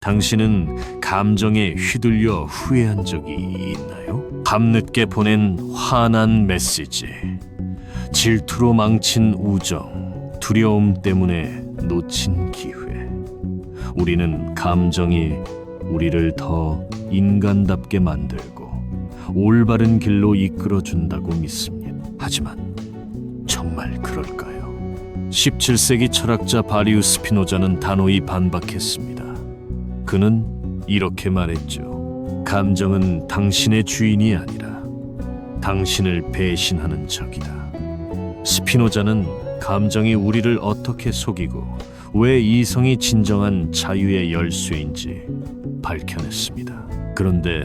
당신은 감정에 휘둘려 후회한 적이 있나요? 밤늦게 보낸 화난 메시지, 질투로 망친 우정, 두려움 때문에 놓친 기회. 우리는 감정이 우리를 더 인간답게 만들고 올바른 길로 이끌어준다고 믿습니다. 하지만 정말 그럴까요? 17세기 철학자 바리우 스피노자는 단호히 반박했습니다. 그는 이렇게 말했죠. 감정은 당신의 주인이 아니라 당신을 배신하는 적이다. 스피노자는 감정이 우리를 어떻게 속이고 왜 이성이 진정한 자유의 열쇠인지 밝혀냈습니다. 그런데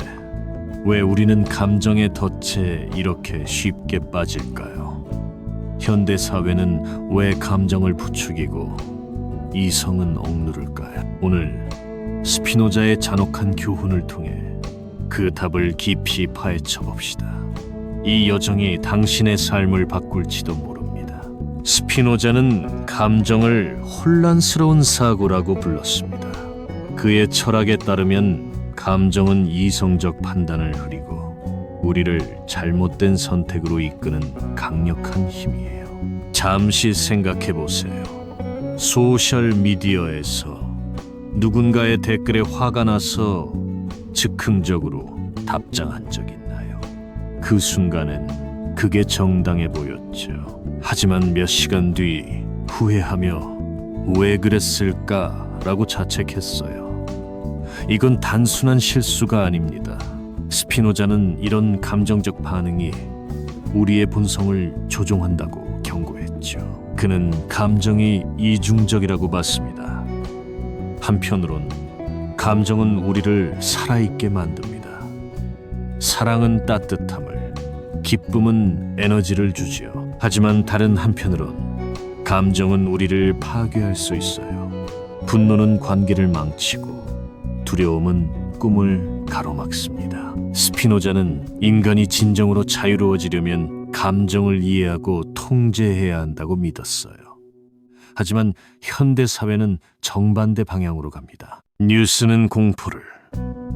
왜 우리는 감정의 덫에 이렇게 쉽게 빠질까요? 현대 사회는 왜 감정을 부추기고 이성은 억누를까요? 오늘 스피노자의 잔혹한 교훈을 통해 그 답을 깊이 파헤쳐 봅시다. 이 여정이 당신의 삶을 바꿀지도 모릅니다. 스피노자는 감정을 혼란스러운 사고라고 불렀습니다. 그의 철학에 따르면 감정은 이성적 판단을 흐리고 우리를 잘못된 선택으로 이끄는 강력한 힘이에요. 잠시 생각해 보세요. 소셜 미디어에서 누군가의 댓글에 화가 나서 즉흥적으로 답장한 적 있나요? 그 순간엔 그게 정당해 보였죠. 하지만 몇 시간 뒤 후회하며 왜 그랬을까라고 자책했어요. 이건 단순한 실수가 아닙니다. 스피노자는 이런 감정적 반응이 우리의 본성을 조종한다고 경고했죠. 그는 감정이 이중적이라고 봤습니다. 한편으론 감정은 우리를 살아있게 만듭니다. 사랑은 따뜻함을, 기쁨은 에너지를 주지요. 하지만 다른 한편으론 감정은 우리를 파괴할 수 있어요. 분노는 관계를 망치고 두려움은 꿈을 가로막습니다. 스피노자는 인간이 진정으로 자유로워지려면 감정을 이해하고 통제해야 한다고 믿었어요. 하지만 현대 사회는 정반대 방향으로 갑니다. 뉴스는 공포를,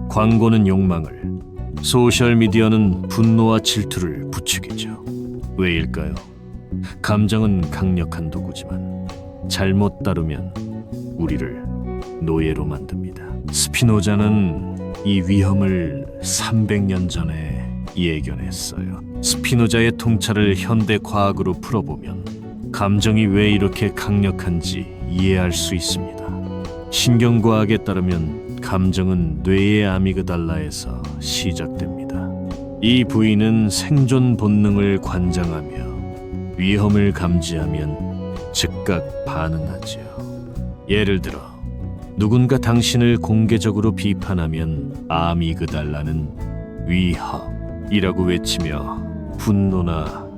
광고는 욕망을, 소셜미디어는 분노와 질투를 부추기죠. 왜일까요? 감정은 강력한 도구지만 잘못 다루면 우리를 노예로 만듭니다. 스피노자는 이 위험을 300년 전에 예견했어요. 스피노자의 통찰을 현대 과학으로 풀어보면 감정이 왜 이렇게 강력한지 이해할 수 있습니다. 신경과학에 따르면 감정은 뇌의 아미그달라에서 시작됩니다. 이 부위는 생존 본능을 관장하며 위험을 감지하면 즉각 반응하지요. 예를 들어 누군가 당신을 공개적으로 비판하면 아미그달라는 위협이라고 외치며 분노나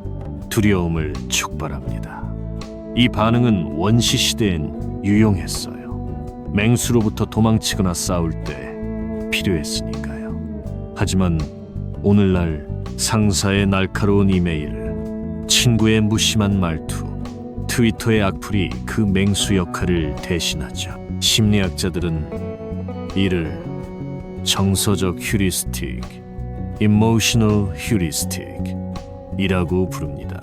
두려움을 촉발합니다. 이 반응은 원시 시대엔 유용했어요. 맹수로부터 도망치거나 싸울 때 필요했으니까요. 하지만 오늘날 상사의 날카로운 이메일, 친구의 무심한 말투, 트위터의 악플이 그 맹수 역할을 대신하죠. 심리학자들은 이를 정서적 휴리스틱, emotional heuristic 이라고 부릅니다.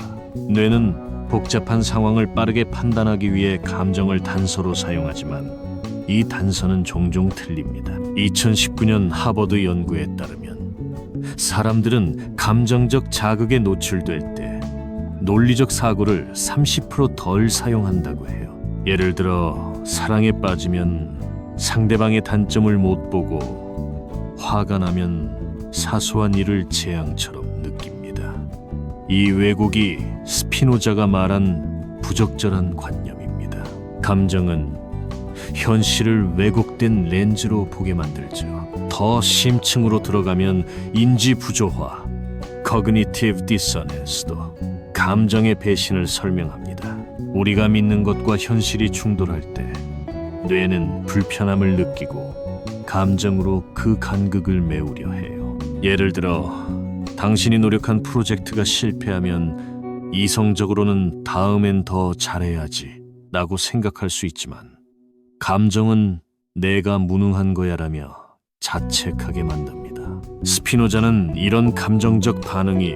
뇌는 복잡한 상황을 빠르게 판단하기 위해 감정을 단서로 사용하지만 이 단서는 종종 틀립니다. 2019년 하버드 연구에 따르면 사람들은 감정적 자극에 노출될 때 논리적 사고를 30%덜 사용한다고 해요. 예를 들어 사랑에 빠지면 상대방의 단점을 못 보고 화가 나면 사소한 일을 재앙처럼 느낍니다. 이 왜곡이 스피노자가 말한 부적절한 관념입니다. 감정은 현실을 왜곡된 렌즈로 보게 만들죠. 더 심층으로 들어가면 인지 부조화, cognitive dissonance도 감정의 배신을 설명합니다. 우리가 믿는 것과 현실이 충돌할 때 뇌는 불편함을 느끼고 감정으로 그 간극을 메우려 해요. 예를 들어 당신이 노력한 프로젝트가 실패하면 이성적으로는 다음엔 더 잘해야지 라고 생각할 수 있지만 감정은 내가 무능한 거야라며 자책하게 만듭니다. 스피노자는 이런 감정적 반응이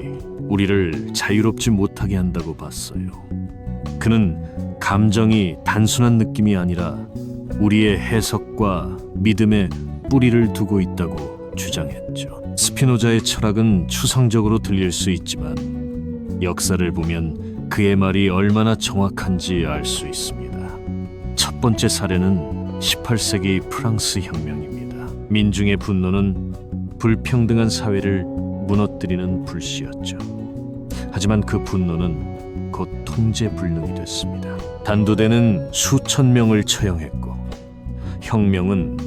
우리를 자유롭지 못하게 한다고 봤어요. 그는 감정이 단순한 느낌이 아니라 우리의 해석과 믿음에 뿌리를 두고 있다고 주장했죠. 스피노자의 철학은 추상적으로 들릴 수 있지만 역사를 보면 그의 말이 얼마나 정확한지 알 수 있습니다. 첫 번째 사례는 18세기 프랑스 혁명입니다. 민중의 분노는 불평등한 사회를 무너뜨리는 불씨였죠. 하지만 그 분노는 곧 통제불능이 됐습니다. 단두대는 수천 명을 처형했고 혁명은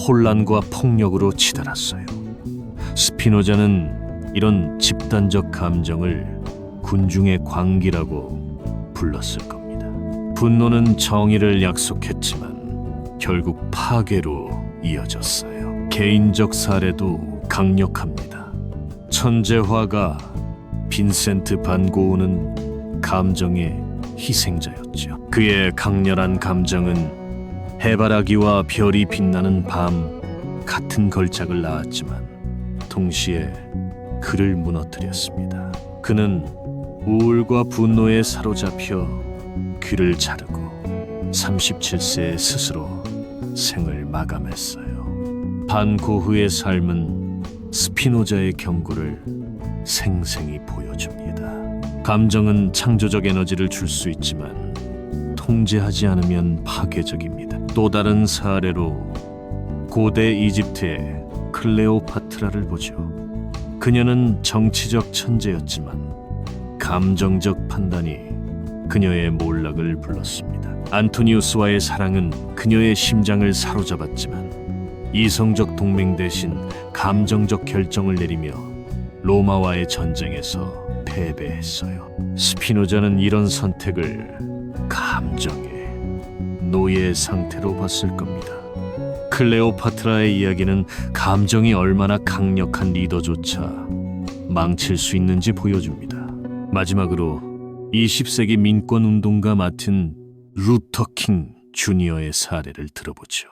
혼란과 폭력으로 치달았어요. 스피노자는 이런 집단적 감정을 군중의 광기라고 불렀을 겁니다. 분노는 정의를 약속했지만 결국 파괴로 이어졌어요. 개인적 사례도 강력합니다. 천재화가 빈센트 반 고흐는 감정의 희생자였죠. 그의 강렬한 감정은 해바라기와 별이 빛나는 밤 같은 걸작을 낳았지만 동시에 그를 무너뜨렸습니다. 그는 우울과 분노에 사로잡혀 귀를 자르고 37세에 스스로 생을 마감했어요. 반 고흐의 삶은 스피노자의 경고를 생생히 보여줍니다. 감정은 창조적 에너지를 줄 수 있지만 통제하지 않으면 파괴적입니다. 또 다른 사례로 고대 이집트의 클레오파트라를 보죠. 그녀는 정치적 천재였지만 감정적 판단이 그녀의 몰락을 불렀습니다. 안토니우스와의 사랑은 그녀의 심장을 사로잡았지만 이성적 동맹 대신 감정적 결정을 내리며 로마와의 전쟁에서 패배했어요. 스피노자는 이런 선택을 감정의 노예 상태로 봤을 겁니다. 클레오파트라의 이야기는 감정이 얼마나 강력한 리더조차 망칠 수 있는지 보여줍니다. 마지막으로 20세기 민권운동가 마틴 루터 킹 주니어의 사례를 들어보죠.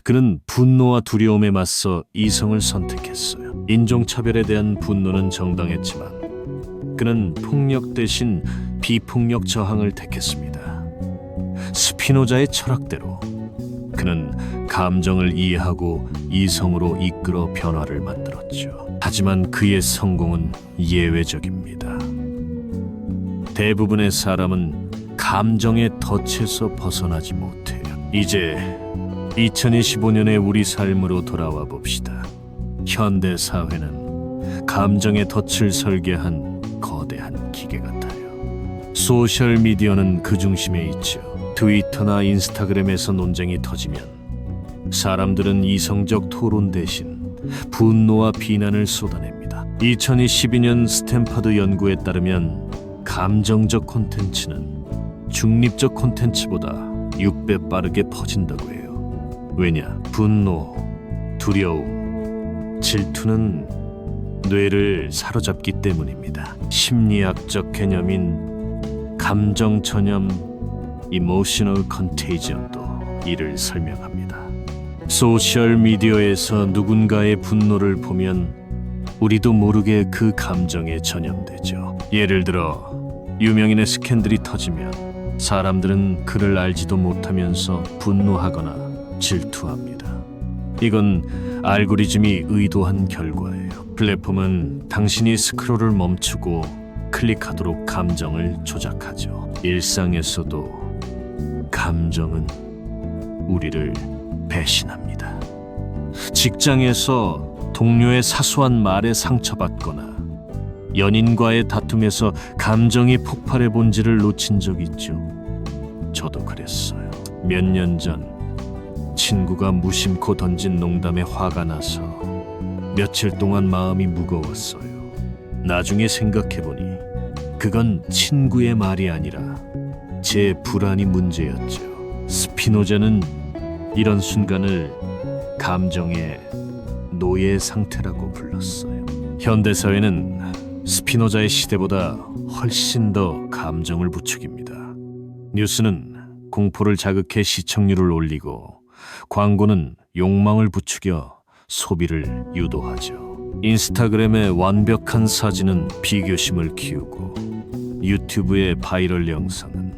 그는 분노와 두려움에 맞서 이성을 선택했어요. 인종차별에 대한 분노는 정당했지만 그는 폭력 대신 비폭력 저항을 택했습니다. 스피노자의 철학대로 그는 감정을 이해하고 이성으로 이끌어 변화를 만들었죠. 하지만 그의 성공은 예외적입니다. 대부분의 사람은 감정의 덫에서 벗어나지 못해요. 이제 2025년의 우리 삶으로 돌아와 봅시다. 현대 사회는 감정의 덫을 설계한 거대한 기계 같아요. 소셜 미디어는 그 중심에 있죠. 트위터나 인스타그램에서 논쟁이 터지면 사람들은 이성적 토론 대신 분노와 비난을 쏟아냅니다. 2012년 스탠퍼드 연구에 따르면 감정적 콘텐츠는 중립적 콘텐츠보다 6배 빠르게 퍼진다고 해요. 왜냐? 분노, 두려움, 질투는 뇌를 사로잡기 때문입니다. 심리학적 개념인 감정 전염 Emotional Contagion도 이를 설명합니다. 소셜 미디어에서 누군가의 분노를 보면 우리도 모르게 그 감정에 전염되죠. 예를 들어 유명인의 스캔들이 터지면 사람들은 그를 알지도 못하면서 분노하거나 질투합니다. 이건 알고리즘이 의도한 결과예요. 플랫폼은 당신이 스크롤을 멈추고 클릭하도록 감정을 조작하죠. 일상에서도 감정은 우리를 배신합니다. 직장에서 동료의 사소한 말에 상처받거나 연인과의 다툼에서 감정이 폭발해 본지를 놓친 적 있죠. 저도 그랬어요. 몇 년 전 친구가 무심코 던진 농담에 화가 나서 며칠 동안 마음이 무거웠어요. 나중에 생각해보니 그건 친구의 말이 아니라 제 불안이 문제였죠. 스피노자는 이런 순간을 감정의 노예 상태라고 불렀어요. 현대사회는 스피노자의 시대보다 훨씬 더 감정을 부추깁니다. 뉴스는 공포를 자극해 시청률을 올리고 광고는 욕망을 부추겨 소비를 유도하죠. 인스타그램의 완벽한 사진은 비교심을 키우고 유튜브의 바이럴 영상은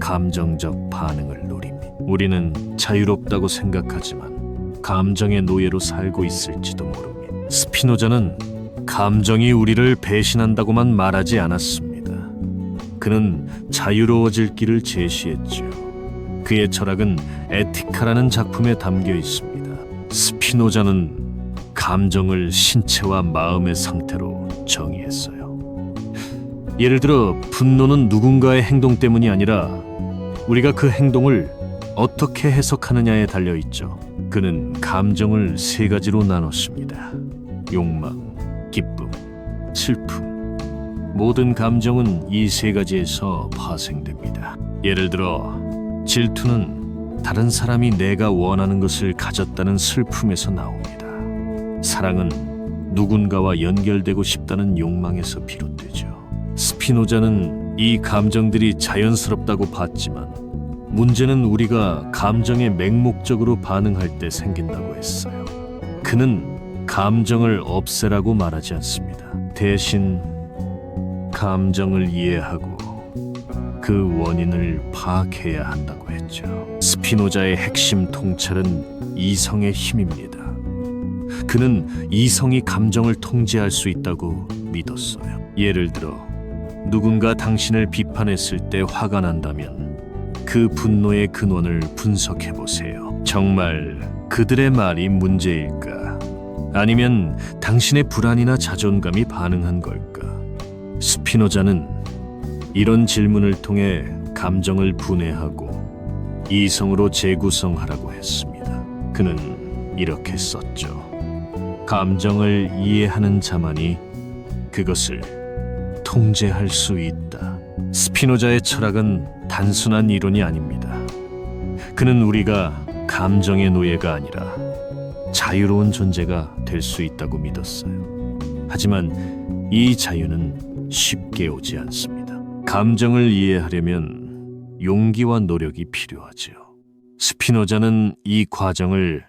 감정적 반응을 노립니다. 우리는 자유롭다고 생각하지만 감정의 노예로 살고 있을지도 모릅니다. 스피노자는 감정이 우리를 배신한다고만 말하지 않았습니다. 그는 자유로워질 길을 제시했죠. 그의 철학은 에티카라는 작품에 담겨 있습니다. 스피노자는 감정을 신체와 마음의 상태로 정의했어요. 예를 들어 분노는 누군가의 행동 때문이 아니라 우리가 그 행동을 어떻게 해석하느냐에 달려 있죠. 그는 감정을 세 가지로 나눴습니다. 욕망, 기쁨, 슬픔. 모든 감정은 이 세 가지에서 파생됩니다. 예를 들어 질투는 다른 사람이 내가 원하는 것을 가졌다는 슬픔에서 나옵니다. 사랑은 누군가와 연결되고 싶다는 욕망에서 비롯되죠. 스피노자는 이 감정들이 자연스럽다고 봤지만 문제는 우리가 감정에 맹목적으로 반응할 때 생긴다고 했어요. 그는 감정을 없애라고 말하지 않습니다. 대신 감정을 이해하고 그 원인을 파악해야 한다고 했죠. 스피노자의 핵심 통찰은 이성의 힘입니다. 그는 이성이 감정을 통제할 수 있다고 믿었어요. 예를 들어 누군가 당신을 비판했을 때 화가 난다면 그 분노의 근원을 분석해 보세요. 정말 그들의 말이 문제일까? 아니면 당신의 불안이나 자존감이 반응한 걸까? 스피노자는 이런 질문을 통해 감정을 분해하고 이성으로 재구성하라고 했습니다. 그는 이렇게 썼죠. 감정을 이해하는 자만이 그것을 통제할 수 있다. 스피노자의 철학은 단순한 이론이 아닙니다. 그는 우리가 감정의 노예가 아니라 자유로운 존재가 될 수 있다고 믿었어요. 하지만 이 자유는 쉽게 오지 않습니다. 감정을 이해하려면 용기와 노력이 필요하죠. 스피노자는 이 과정을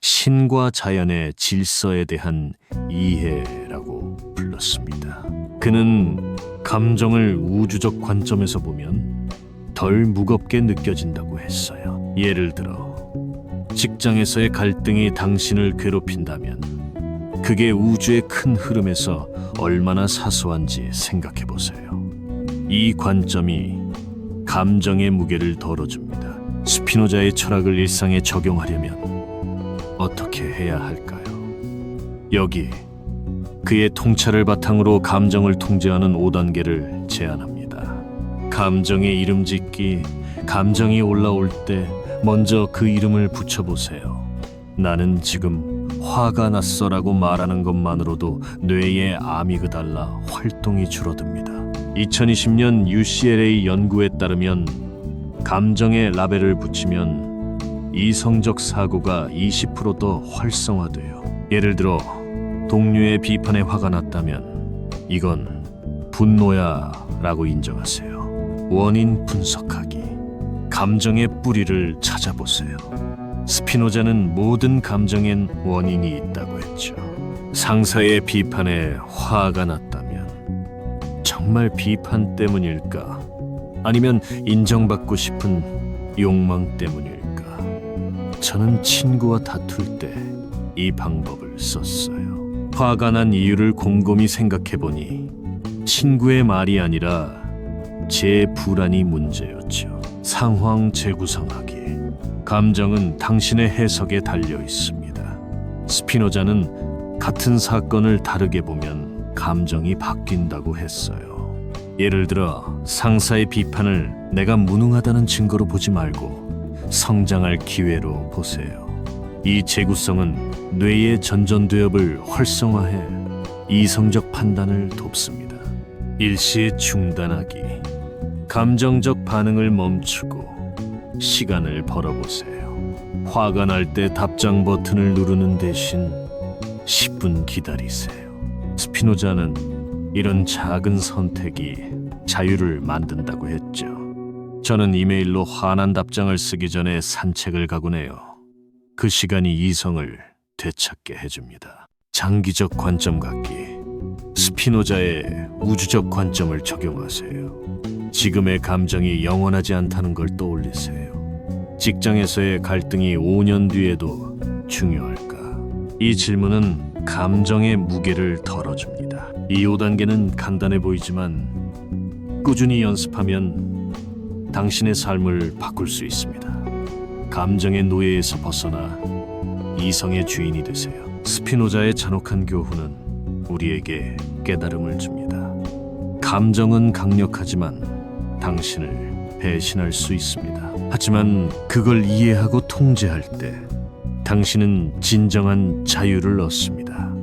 신과 자연의 질서에 대한 이해라고 불렀습니다. 그는 감정을 우주적 관점에서 보면 덜 무겁게 느껴진다고 했어요. 예를 들어 직장에서의 갈등이 당신을 괴롭힌다면 그게 우주의 큰 흐름에서 얼마나 사소한지 생각해 보세요. 이 관점이 감정의 무게를 덜어줍니다. 스피노자의 철학을 일상에 적용하려면 어떻게 해야 할까요? 여기 그의 통찰을 바탕으로 감정을 통제하는 5단계를 제안합니다. 감정의 이름 짓기. 감정이 올라올 때 먼저 그 이름을 붙여보세요. 나는 지금 화가 났어라고 말하는 것만으로도 뇌의 아미그달라 활동이 줄어듭니다. 2020년 UCLA 연구에 따르면 감정에 라벨을 붙이면 이성적 사고가 20% 더 활성화돼요. 예를 들어 동료의 비판에 화가 났다면 이건 분노야 라고 인정하세요. 원인 분석하기. 감정의 뿌리를 찾아보세요. 스피노자는 모든 감정엔 원인이 있다고 했죠. 상사의 비판에 화가 났다면 정말 비판 때문일까? 아니면 인정받고 싶은 욕망 때문일까? 저는 친구와 다툴 때 이 방법을 썼어요. 화가 난 이유를 곰곰이 생각해보니 친구의 말이 아니라 제 불안이 문제였죠. 상황 재구성하기. 감정은 당신의 해석에 달려 있습니다. 스피노자는 같은 사건을 다르게 보면 감정이 바뀐다고 했어요. 예를 들어 상사의 비판을 내가 무능하다는 증거로 보지 말고 성장할 기회로 보세요. 이 재구성은 뇌의 전전두엽을 활성화해 이성적 판단을 돕습니다. 일시 중단하기. 감정적 반응을 멈추고 시간을 벌어보세요. 화가 날 때 답장 버튼을 누르는 대신 10분 기다리세요. 스피노자는 이런 작은 선택이 자유를 만든다고 했죠. 저는 이메일로 화난 답장을 쓰기 전에 산책을 가곤 해요. 그 시간이 이성을 되찾게 해줍니다. 장기적 관점 갖기. 스피노자의 우주적 관점을 적용하세요. 지금의 감정이 영원하지 않다는 걸 떠올리세요. 직장에서의 갈등이 5년 뒤에도 중요할까? 이 질문은 감정의 무게를 덜어줍니다. 이 5단계는 간단해 보이지만 꾸준히 연습하면 당신의 삶을 바꿀 수 있습니다. 감정의 노예에서 벗어나 이성의 주인이 되세요. 스피노자의 잔혹한 교훈은 우리에게 깨달음을 줍니다. 감정은 강력하지만 당신을 배신할 수 있습니다. 하지만 그걸 이해하고 통제할 때 당신은 진정한 자유를 얻습니다.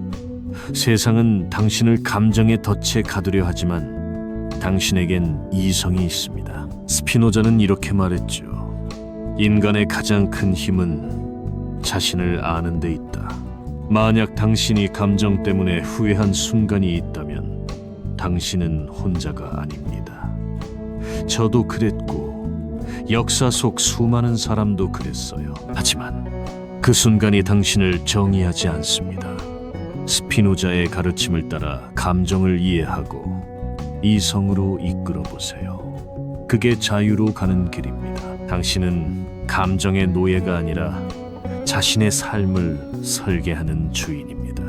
세상은 당신을 감정의 덫에 가두려 하지만 당신에겐 이성이 있습니다. 스피노자는 이렇게 말했죠. 인간의 가장 큰 힘은 자신을 아는 데 있다. 만약 당신이 감정 때문에 후회한 순간이 있다면 당신은 혼자가 아닙니다. 저도 그랬고 역사 속 수많은 사람도 그랬어요. 하지만 그 순간이 당신을 정의하지 않습니다. 스피노자의 가르침을 따라 감정을 이해하고 이성으로 이끌어 보세요. 그게 자유로 가는 길입니다. 당신은 감정의 노예가 아니라 자신의 삶을 설계하는 주인입니다.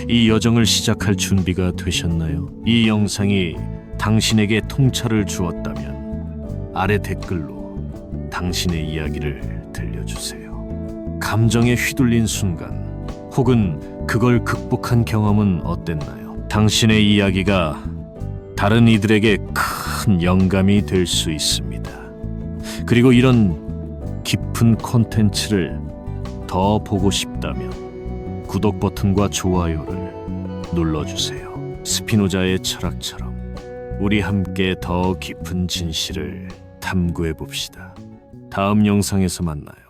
이 여정을 시작할 준비가 되셨나요? 이 영상이 당신에게 통찰을 주었다면 아래 댓글로 당신의 이야기를 들려주세요. 감정에 휘둘린 순간 혹은 그걸 극복한 경험은 어땠나요? 당신의 이야기가 다른 이들에게 큰 영감이 될 수 있습니다. 그리고 이런 깊은 콘텐츠를 더 보고 싶다면 구독 버튼과 좋아요를 눌러주세요. 스피노자의 철학처럼 우리 함께 더 깊은 진실을 탐구해 봅시다. 다음 영상에서 만나요.